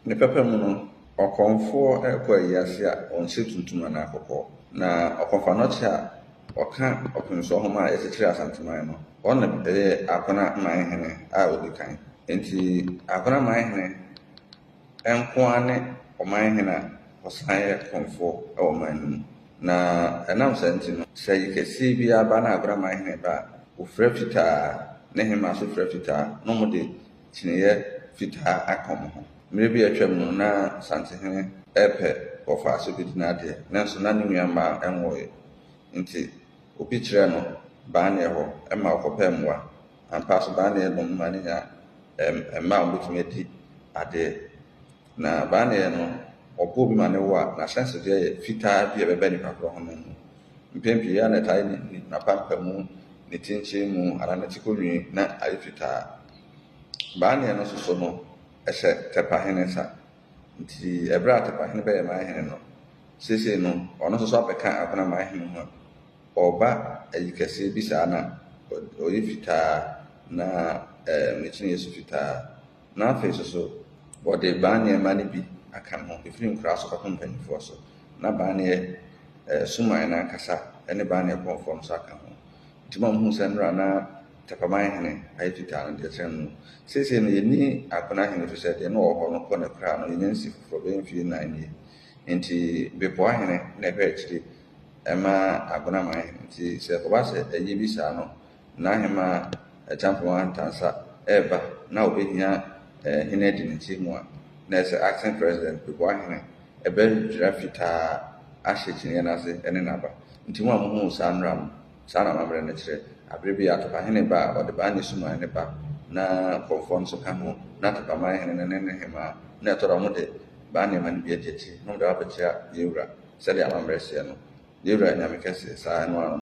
Nipa pɛ mu no, ɔkɔmfoɔ ɛrekɔ ayiase a ɔnhyɛ tuntum anaa kɔkɔɔ. Na ɔkɔmfa n'ɔkyɛ a ɔka ɔpemso nhoma a yɛkyekyere Asanteman no, ɔno ɛyɛ Akona Manhene a ɔdi kan. Nti Akona Manhene nko ara ne ɔmanhene a ɔsan yɛ kɔmfoɔ wɔ ɔman no mu. Na ɛnam saa nti no, sɛ ayi kɛseɛ bi aba na Akona Manhene ba a, wɔfira fitaa, ne hema nso fira fitaa, na wɔde kyiniiɛ fitaa aka wɔn ho. Mmerɛ bi atwam no na Santehene ɛrepɛ wɔfa so bi di n'adeɛ, nanso na ne nuamaa nwɔeɛ. Nti obi kyerɛ no baaneɛ hɔ ma ɔkɔpɛ mmoa. Ampa so baaneɛ dɔm ma ne nya mmaa a wɔbɛtumi adi adeɛ. Na baaneɛ no, ɔbɔ bi ma ne wo a n'ahyɛnsodeɛ yɛ fitaa bi a ɛbɛbɛ nipa korɔ ho no mu. Mpɛn pii a na ɛtae ne n'apampam, ne kyinkyin mu anaa ne tikɔnwi na ayɛ fitaa. Baaneɛ no soso no ɛhyɛ Tɛpahene nsa. Nti ɛberɛ a Tɛpahene bɛyɛ Manhene no, seesei no ɔno nso so abɛka Akona Manhene ho a, ɔba ayi kɛseɛ bi saa na ɔyɛ fitaa na ne kyiniiɛ so fitaa. Na afei so wɔde baaneɛma no bi aka ne ho, ɛfiri nkoraa so kɔpem mpanimfoɔ so. Na baaneɛ Suman no ankasa ne baaneɛ kɔmfoɔ no so aka ho. Nti ma muhu sɛ nnora na Tɛpamanhene ayɛ fitaa no deɛ kyerɛ no. Seesei no yɛnni Akona Hene firi sɛ deɛ na ɔwɔ hɔ no kɔ ne koraa no yɛnya nsi foforɔ bɛyɛ mfeɛ 9 nie. Nti Bepoahene na ɛhwɛ akyire ɛma Akona Manhene. Nti sɛ ɛkɔba sɛ ɛyɛ bi saa no, n'ahema Agyamfo Antansa ɛreba na ɔbɛhia hene adi ne nkyɛn mu a, na ɛsɛ acting president Bepoahene ɛbɛdwira fitaa ahyɛ kyiniiɛ no ase ne n'aba. Nti mu a muhu saa nnora no, saa na amammerɛ no kyerɛ. Aberɛ bi a Tɛpahene ba a ɔde baaneɛ Suman ne ba na kɔmfoɔ nso ka ho, na Tɛpamanhene no ne hema na ɛtɔ da wɔde baaneɛma no bi adi akyire na wɔde abɛkyerɛ yɛwura sɛdeɛ amammerɛ hyɛ no. Yɛwura Nyame kɛseɛ saa no ano.